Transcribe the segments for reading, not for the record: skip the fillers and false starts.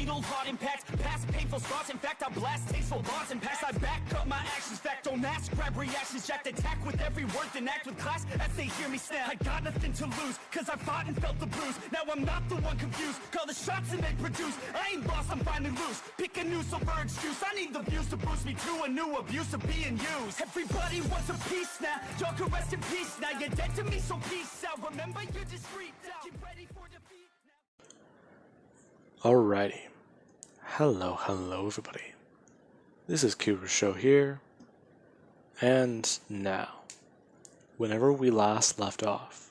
fatal heart impacts, past painful scars. In fact, I blast tasteful bars and pass. I back up my actions, fact don't ask, grab reactions, jacked attack with every word, then act with class as they hear me snap. I got nothing to lose, cause I fought and felt the bruise. Now I'm not the one confused, call the shots and they produce. I ain't lost, I'm finally loose. Pick a new silver excuse, I need the views to boost me to a new abuse of being used. Everybody wants a piece now, y'all can rest in peace now. You're dead to me, so peace out. Remember, you're discreet now. Get ready for defeat now. Alrighty. Hello everybody. This is Cooper Show here. And now, whenever we last left off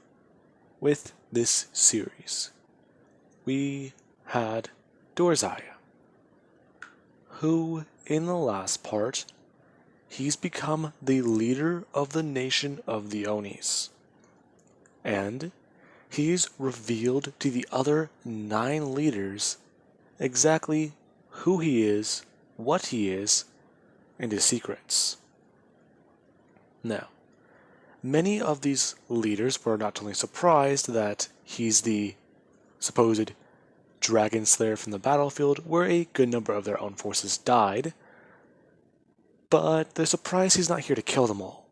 with this series, we had Dorzaya, who in the last part, he's become the leader of the nation of the Onis. And he's revealed to the other 9 leaders exactly who he is, what he is, and his secrets. Now, many of these leaders were not only surprised that he's the supposed dragon slayer from the battlefield, where a good number of their own forces died, but they're surprised he's not here to kill them all,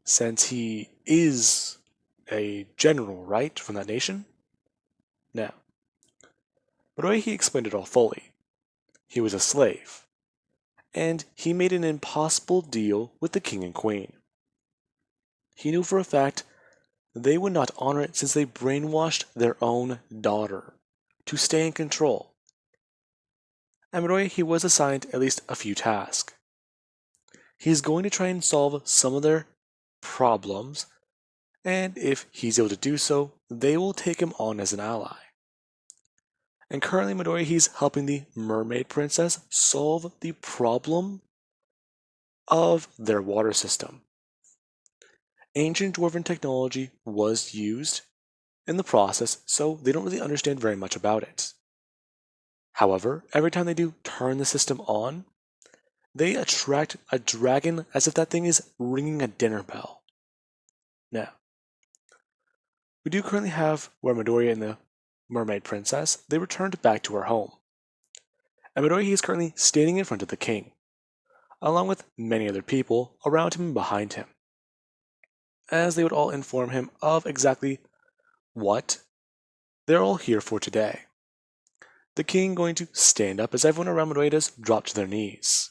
since he is a general, right, from that nation? Now, but the way he explained it all fully, he was a slave, and he made an impossible deal with the king and queen. He knew for a fact they would not honor it since they brainwashed their own daughter to stay in control. And Midoriya, he was assigned at least a few tasks. He's going to try and solve some of their problems, and if he's able to do so, they will take him on as an ally. And currently Midoriya, he's helping the mermaid princess solve the problem of their water system. Ancient dwarven technology was used in the process, so they don't really understand very much about it. However, every time they do turn the system on, they attract a dragon as if that thing is ringing a dinner bell. Now, we do currently have where Midoriya and the mermaid princess, they returned back to her home. And Midoriya is currently standing in front of the king, along with many other people around him and behind him, as they would all inform him of exactly what they're all here for today. The king going to stand up as everyone around Midoriya does drop to their knees.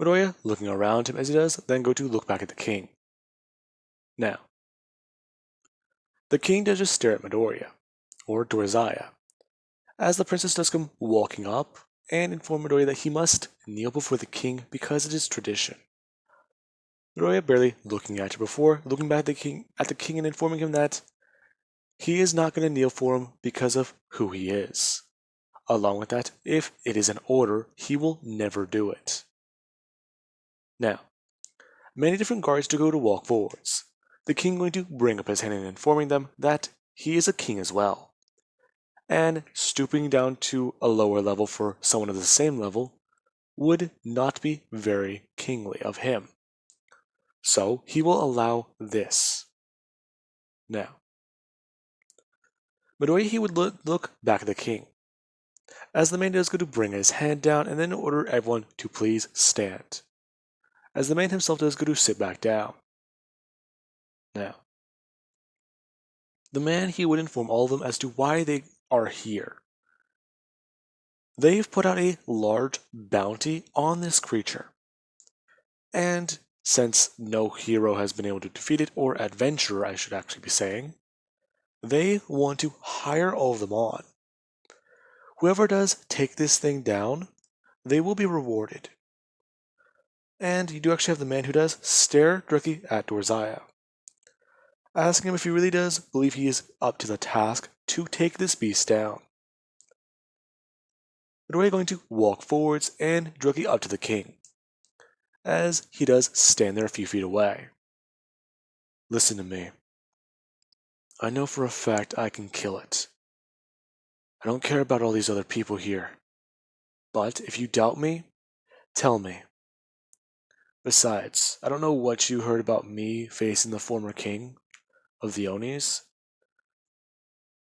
Midoriya, looking around him as he does, then go to look back at the king. Now, the king does just stare at Midoriya, or Dorzaya, as the princess does come walking up and inform Midoriya that he must kneel before the king because it is tradition. Midoriya barely looking at her before looking back at the king and informing him that he is not going to kneel for him because of who he is. Along with that, if it is an order, he will never do it. Now, many different guards do go to walk forwards. The king going to bring up his hand and informing them that he is a king as well. And stooping down to a lower level for someone of the same level would not be very kingly of him. So he will allow this. Now, Midoriya, he would look back at the king, as the man does go to bring his hand down and then order everyone to please stand, as the man himself does go to sit back down. Now, the man, he would inform all of them as to why they are here. They've put out a large bounty on this creature, and since no hero has been able to defeat it, or adventurer I should actually be saying, they want to hire all of them on. Whoever does take this thing down, they will be rewarded. And you do actually have the man who does stare directly at Dorzaya, asking him if he really does believe he is up to the task to take this beast down. Midoriya going to walk forwards and directly up to the king, as he does stand there a few feet away. Listen to me. I know for a fact I can kill it. I don't care about all these other people here. But if you doubt me, tell me. Besides, I don't know what you heard about me facing the former king of the Onis,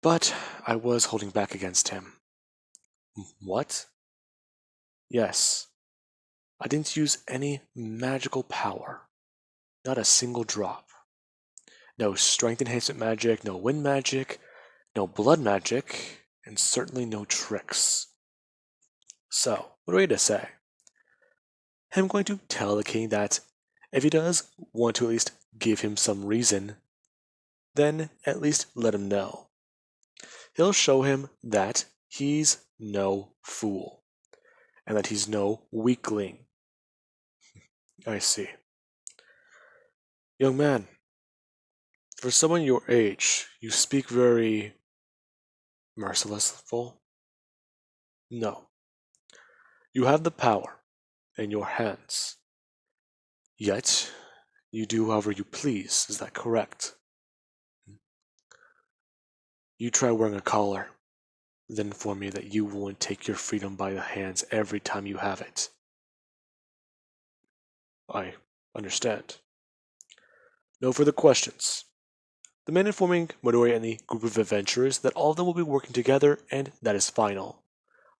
but I was holding back against him. What? Yes, I didn't use any magical power. Not a single drop. No strength enhancement magic, no wind magic, no blood magic, and certainly no tricks. So, what are you to say? I'm going to tell the king that if he does want to at least give him some reason, then at least let him know. He'll show him that he's no fool, and that he's no weakling. I see. Young man, for someone your age, you speak very mercilessful. No, you have the power in your hands. Yet, you do however you please, is that correct? You try wearing a collar, then inform me that you won't take your freedom by the hands every time you have it. I understand. No further questions. The man informing Midoriya and the group of adventurers that all of them will be working together, and that is final.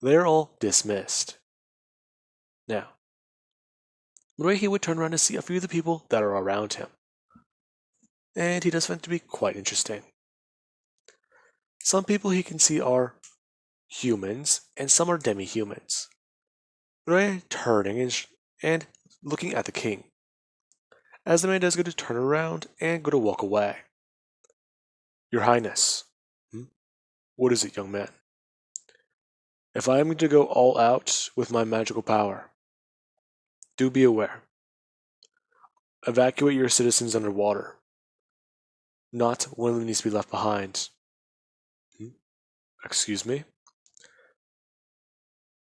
They are all dismissed. Now, Midoriya he would turn around to see a few of the people that are around him. And he does find it to be quite interesting. Some people he can see are humans, and some are demi-humans. Midoriya turning and looking at the king, as the man does go to turn around and go to walk away. Your Highness, what is it, young man? If I am going to go all out with my magical power, do be aware. Evacuate your citizens underwater. Not one of them needs to be left behind. Excuse me?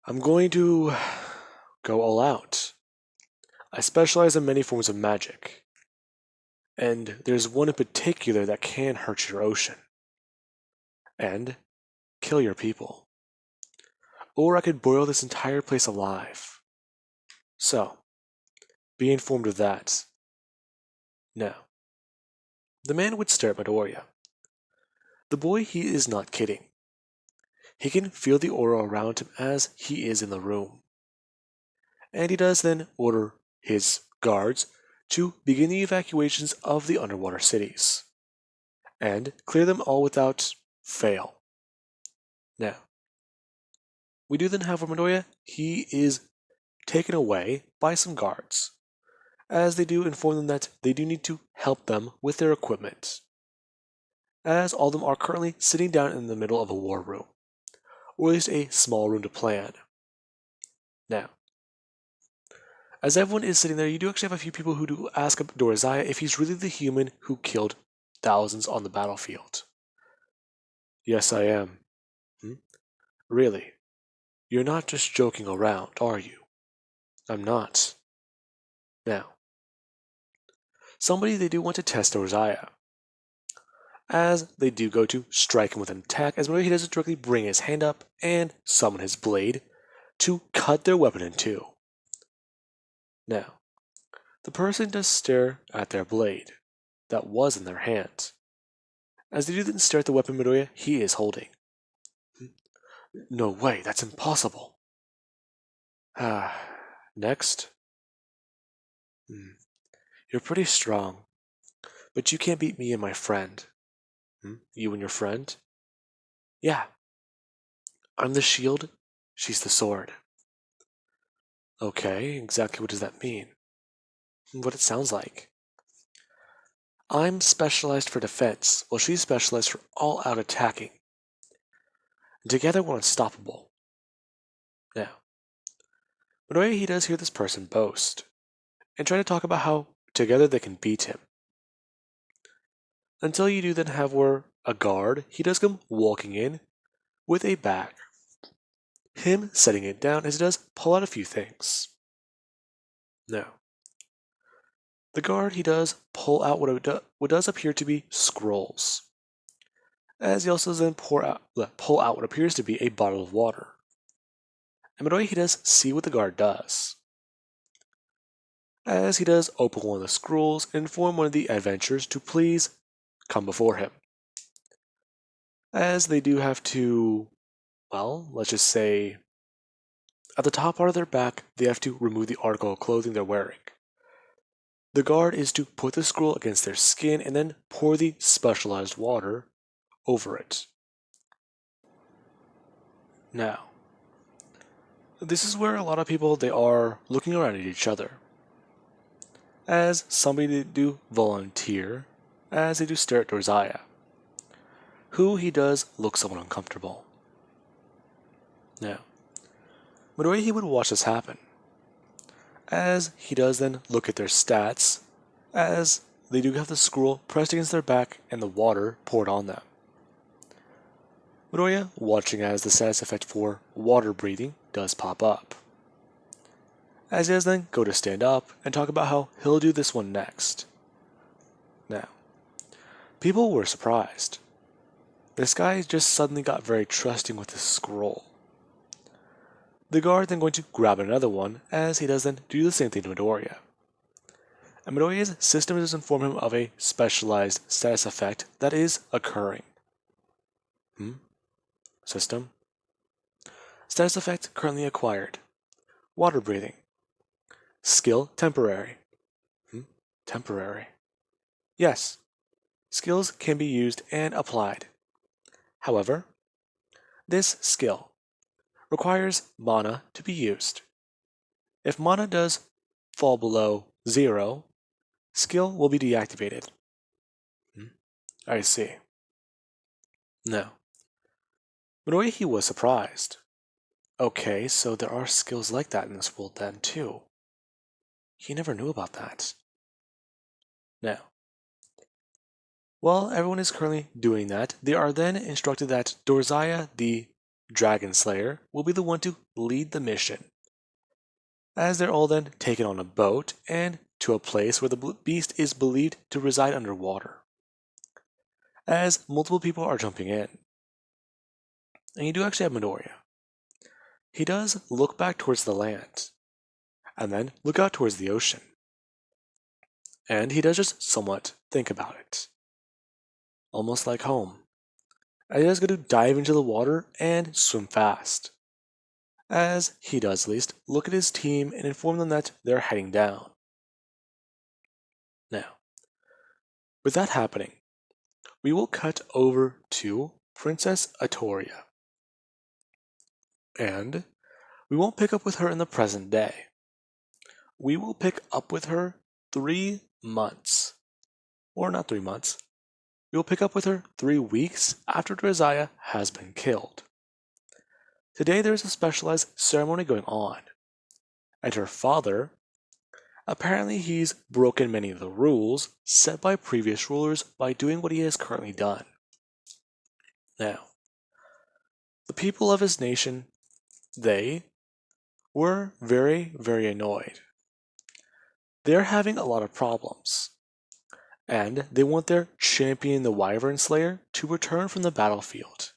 I'm going to go all out. I specialize in many forms of magic, and there's one in particular that can hurt your ocean and kill your people. Or I could boil this entire place alive. So, be informed of that. Now, the man would stare at Midoriya. The boy, he is not kidding. He can feel the aura around him as he is in the room. And he does then order his guards to begin the evacuations of the underwater cities and clear them all without fail. Now, we do then have Midoriya. He is taken away by some guards, as they do inform them that they do need to help them with their equipment, as all of them are currently sitting down in the middle of a war room, or at least a small room to plan. Now, as everyone is sitting there, you do actually have a few people who do ask Dorozaya if he's really the human who killed thousands on the battlefield. Yes, I am. Really? You're not just joking around, are you? I'm not. Now, somebody they do want to test Dorozaya, as they do go to strike him with an attack, as he doesn't directly bring his hand up and summon his blade to cut their weapon in two. Now, the person does stare at their blade that was in their hand, as they do then stare at the weapon Midoriya he is holding. No way, that's impossible. Next. You're pretty strong, but you can't beat me and my friend. You and your friend? Yeah. I'm the shield, she's the sword. Okay, exactly what does that mean? What it sounds like. I'm specialized for defense, while she's specialized for all-out attacking. Together we're unstoppable. Now, Midoriya he does hear this person boast, and try to talk about how together they can beat him. Until you do then have where a guard, he does come walking in with a bag. Him setting it down as he does pull out a few things. Now, the guard he does pull out what does appear to be scrolls, as he also then pull out what appears to be a bottle of water. And Midoriya he does see what the guard does, as he does open one of the scrolls and inform one of the adventurers to please come before him, as they do have to well, let's just say at the top part of their back, they have to remove the article of clothing they're wearing. The guard is to put the scroll against their skin and then pour the specialized water over it. Now, this is where a lot of people they are looking around at each other. As somebody they do volunteer, as they do stare at Dorziah, who he does look somewhat uncomfortable. Now, Midoriya he would watch this happen, as he does then look at their stats, as they do have the scroll pressed against their back and the water poured on them. Midoriya watching as the status effect for water breathing does pop up. As he does then go to stand up and talk about how he'll do this one next. Now, people were surprised. This guy just suddenly got very trusting with his scroll. The guard then going to grab another one as he does then do the same thing to Midoriya. And Midoriya's system does inform him of a specialized status effect that is occurring. System? Status effect currently acquired. Water breathing. Skill temporary. Temporary. Yes, skills can be used and applied. However, this skill requires mana to be used. If mana does fall below 0, skill will be deactivated. I see. No. Midoriya he was surprised. Okay, so there are skills like that in this world then too. He never knew about that. Now, while everyone is currently doing that, they are then instructed that Dorziah, the Dragon Slayer, will be the one to lead the mission. As they're all then taken on a boat and to a place where the beast is believed to reside underwater. As multiple people are jumping in. And you do actually have Midoriya. He does look back towards the land, and then look out towards the ocean. And he does just somewhat think about it. Almost like home. And he does go to dive into the water and swim fast. As he does at least look at his team and inform them that they're heading down. Now, with that happening, we will cut over to Princess Atoria. And we won't pick up with her in the present day. We will pick up with her 3 months. Or not 3 months. We will pick up with her 3 weeks after Dorziah has been killed. Today there is a specialized ceremony going on. And her father, apparently he's broken many of the rules set by previous rulers by doing what he has currently done. Now, the people of his nation, they were very, very annoyed. They're having a lot of problems. And they want their champion, the Wyvern Slayer, to return from the battlefield.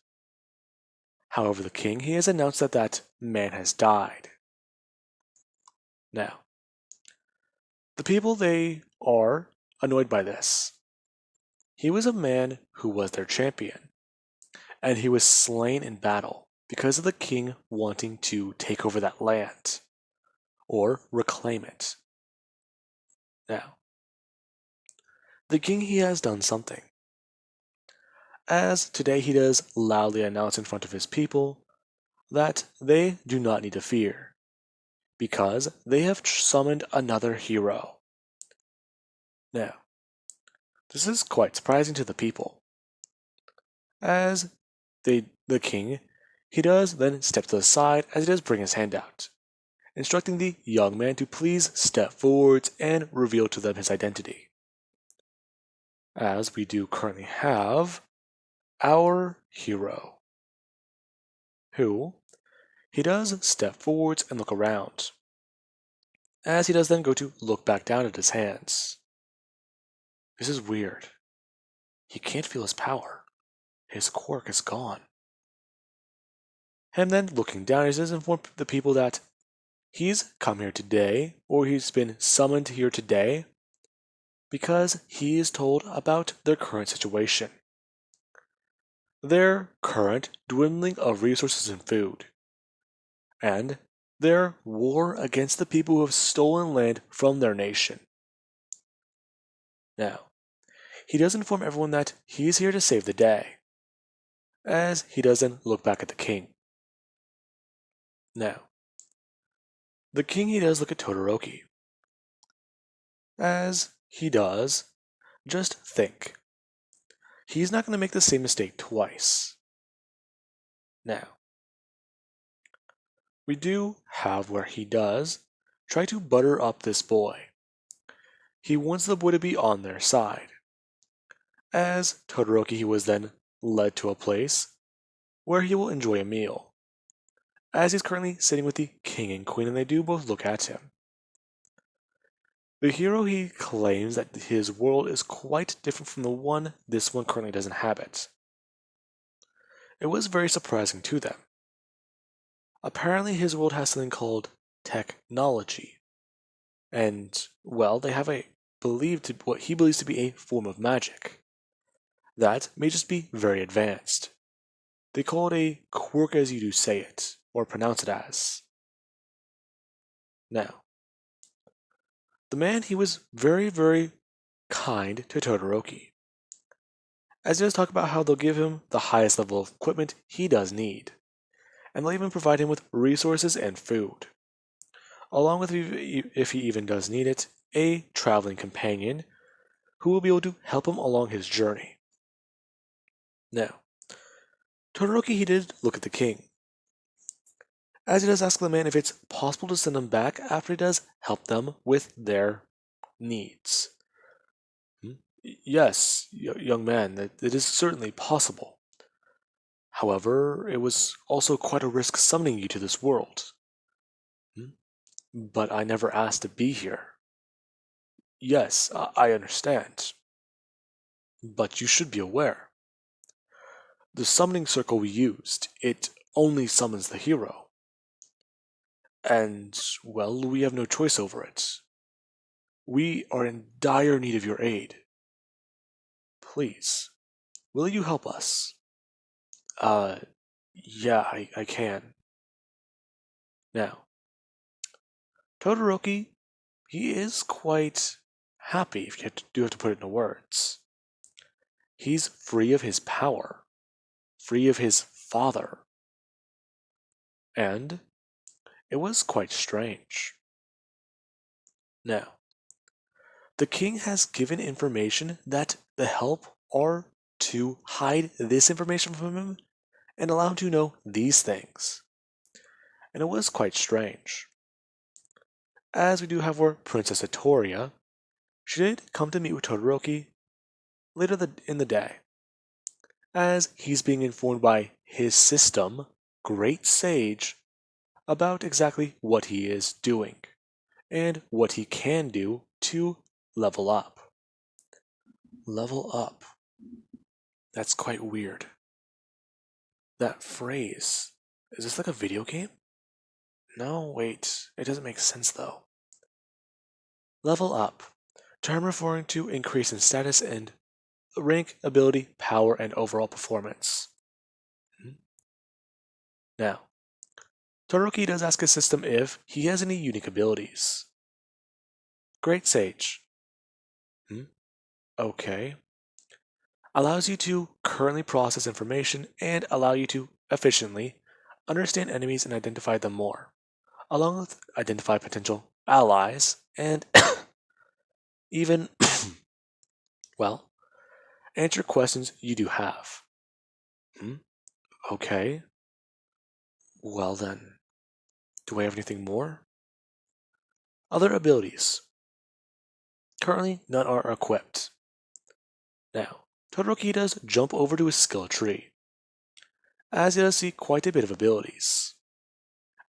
However, the king, he has announced that that man has died. Now, the people, they are annoyed by this. He was a man who was their champion, and he was slain in battle because of the king wanting to take over that land, or reclaim it. Now, the king, he has done something. As today he does loudly announce in front of his people that they do not need to fear, because they have summoned another hero. Now, this is quite surprising to the people, as the king, he does then step to the side as he does bring his hand out, instructing the young man to please step forwards and reveal to them his identity. As we do currently have our hero, who he does step forwards and look around, as he does then go to look back down at his hands. This is weird. He can't feel his power. His quirk is gone. And then looking down, he does inform the people that he's come here today, or he's been summoned here today, because he is told about their current situation. their current dwindling of resources and food, and their war against the people who have stolen land from their nation. Now, he does inform everyone that he is here to save the day, as he doesn't look back at the king. Now, the king he does look at Todoroki, as he does just think. He's not going to make the same mistake twice. Now, we do have where he does try to butter up this boy. He wants the boy to be on their side. As Todoroki, he was then led to a place where he will enjoy a meal, as he's currently sitting with the king and queen, and they do both look at him. The hero, he claims that his world is quite different from the one this one currently does inhabit. It was very surprising to them. Apparently his world has something called technology, and, well, they have what he believes to be a form of magic that may just be very advanced. They call it a quirk as you do say it, or pronounce it as. Now, the man, he was very, very kind to Todoroki, as he does talk about how they'll give him the highest level of equipment he does need, and they'll even provide him with resources and food, along with, if he even does need it, a traveling companion who will be able to help him along his journey. Now, Todoroki, he did look at the king, as he does ask the man if it's possible to send them back after he does help them with their needs. Yes, young man, it is certainly possible. However, it was also quite a risk summoning you to this world. But I never asked to be here. Yes, I understand. But you should be aware. The summoning circle we used, it only summons the hero. And, well, we have no choice over it. We are in dire need of your aid. Please, will you help us? Yeah, I can. Now, Todoroki, he is quite happy, if you do have to put it into words. He's free of his power, free of his father. And it was quite strange. Now, the king has given information that the help are to hide this information from him and allow him to know these things. And it was quite strange. As we do have our Princess Atoria, she did come to meet with Todoroki later in the day, as he's being informed by his system, Great Sage, about exactly what he is doing and what he can do to level up. Level up. That's quite weird. That phrase, is this like a video game? No, wait, it doesn't make sense though. Level up. Term referring to increase in status and rank, ability, power, and overall performance. Now, Todoroki does ask his system if he has any unique abilities. Great Sage. Okay. Allows you to currently process information and allow you to efficiently understand enemies and identify them more, along with identify potential allies and even, well, answer questions you do have. Okay. Well then, do I have anything more? Other abilities. Currently, none are equipped. Now, Todoroki does jump over to his skill tree, as he does see quite a bit of abilities.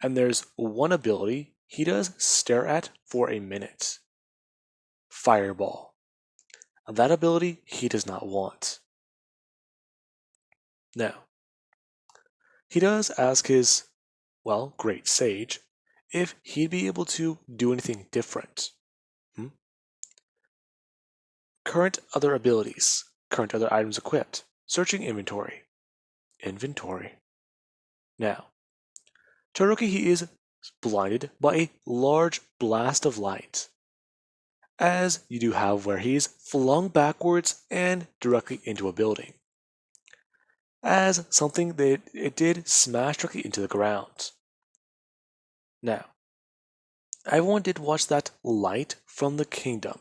And there's one ability he does stare at for a minute. Fireball. That ability he does not want. Now, he does ask his, well, great sage, if he'd be able to do anything different. Current other abilities. Current other items equipped. Searching inventory. inventory. Now, Todoroki he is blinded by a large blast of light, as you do have where he is flung backwards and directly into a building, as something that it did smash directly into the ground. Now, everyone did watch that light from the kingdom,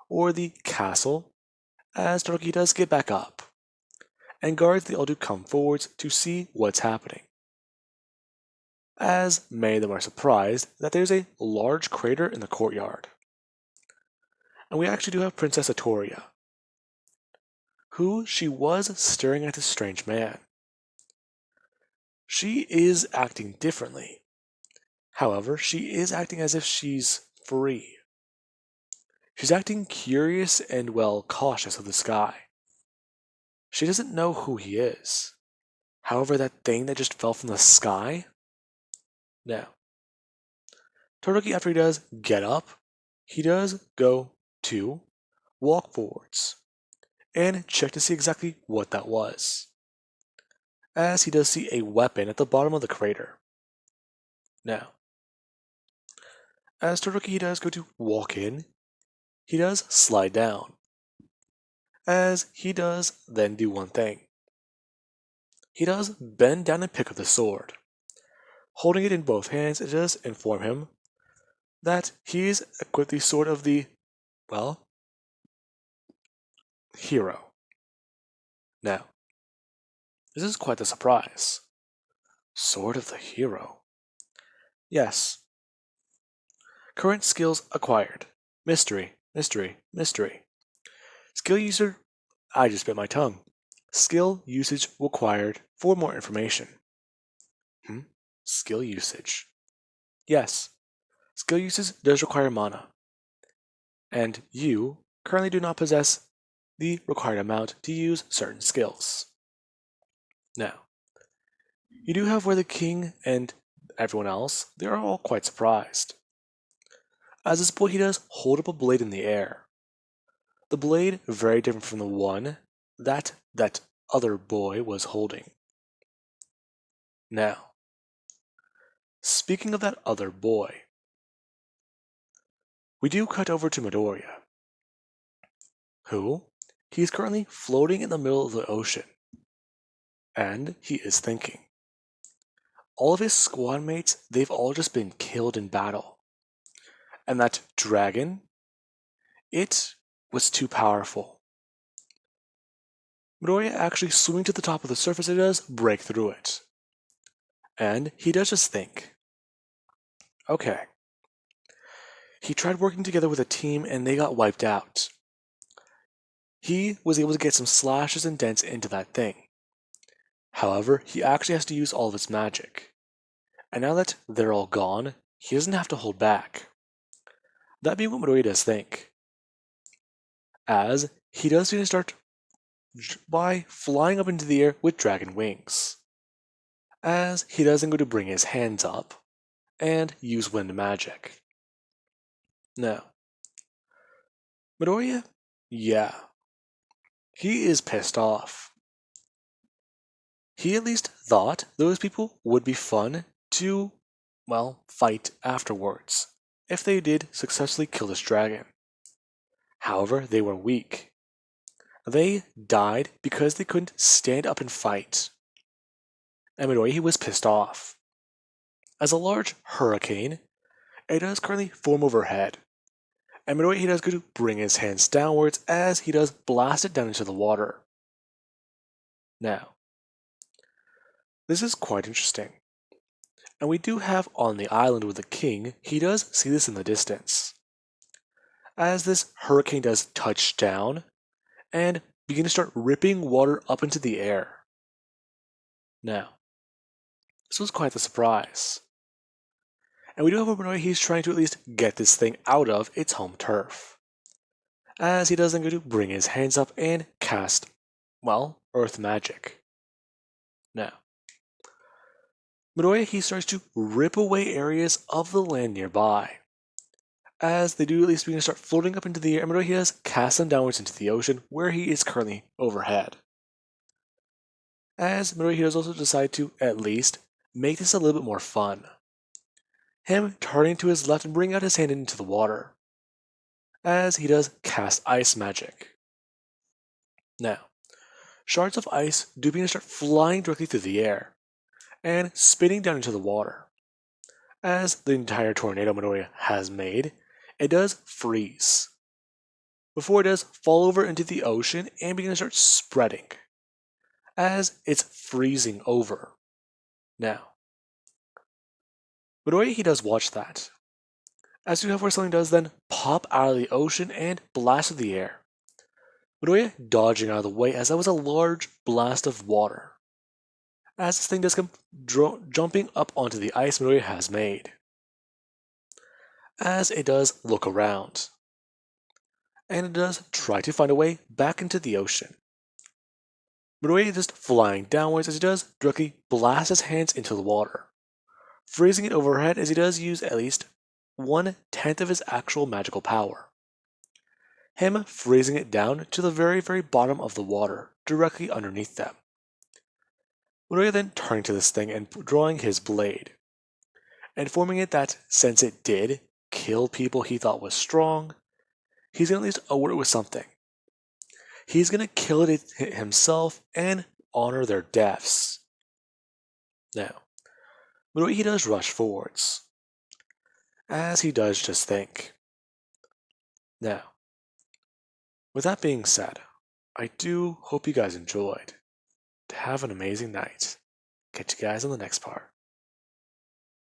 or the castle, as Todoroki does get back up, and guards they all do come forwards to see what's happening. As many of them are surprised that there's a large crater in the courtyard. And we actually do have Princess Atoria, who she was staring at this strange man. She is acting differently. However, she is acting as if she's free. She's acting curious and, well, cautious of this guy. She doesn't know who he is. However, that thing that just fell from the sky? Now, Todoroki, after he does get up, he does go to walk forwards and check to see exactly what that was, as he does see a weapon at the bottom of the crater. Now, as Todoroki he does go to walk in, he does slide down, as he does then do one thing. He does bend down and pick up the sword. Holding it in both hands, it does inform him that he's equipped the sword of the, well, hero. Now, this is quite the surprise. Sword of the hero. Yes. Current skills acquired. Mystery, mystery, mystery. Skill user. I just bit my tongue. Skill usage required for more information. Skill usage. Yes. Skill usage does require mana. And you currently do not possess the required amount to use certain skills. Now, you do have where the king and everyone else, they are all quite surprised. As this boy, he does hold up a blade in the air. The blade very different from the one that other boy was holding. Now, speaking of that other boy, we do cut over to Midoriya, who he is currently floating in the middle of the ocean, and he is thinking. All of his squad mates, they've all just been killed in battle. And that dragon, it was too powerful. Midoriya actually swimming to the top of the surface, it does break through it. And he does just think, okay. He tried working together with a team and they got wiped out. He was able to get some slashes and dents into that thing. However, he actually has to use all of his magic. And now that they're all gone, he doesn't have to hold back. That being what Midoriya does think. As he does need to start by flying up into the air with dragon wings. As he doesn't go to bring his hands up and use wind magic. Now, Midoriya, yeah, he is pissed off. He at least thought those people would be fun to, well, fight afterwards, if they did successfully kill this dragon. However, they were weak. They died because they couldn't stand up and fight. And Midoriya, he was pissed off. As a large hurricane, it does currently form overhead. And Midoriya, he does go to bring his hands downwards as he does blast it down into the water. Now, this is quite interesting. And we do have on the island with the king, he does see this in the distance. As this hurricane does touch down and begin to start ripping water up into the air. Now, this was quite the surprise. And we do have Midoriya, he's trying to at least get this thing out of its home turf. As he doesn't go to bring his hands up and cast, well, earth magic. Now, Midoriya, he starts to rip away areas of the land nearby. As they do at least begin to start floating up into the air, and Midoriya, he does cast them downwards into the ocean where he is currently overhead. as Midoriya does also decide to, at least, make this a little bit more fun. Him turning to his left and bringing out his hand into the water, as he does cast ice magic. Now, shards of ice do begin to start flying directly through the air, and spinning down into the water. As the entire tornado Midoriya has made, it does freeze, before it does fall over into the ocean and begin to start spreading, as it's freezing over. Now, Midoriya, he does watch that, as you have where something does then pop out of the ocean and blast through the air. Midoriya dodging out of the way as that was a large blast of water, as this thing does come jumping up onto the ice Midoriya has made, as it does look around, and it does try to find a way back into the ocean. Midoriya just flying downwards as he does directly blast his hands into the water, freezing it overhead as he does use at least 1/10 of his actual magical power. Him freezing it down to the very, very bottom of the water, directly underneath them. Midoriya then turning to this thing and drawing his blade, informing it that since it did kill people he thought was strong, he's going to at least award it with something. He's going to kill it himself and honor their deaths. Now, Midoriya, he does rush forwards, as he does just think. Now, with that being said, I do hope you guys enjoyed. Have an amazing night. Catch you guys on the next part.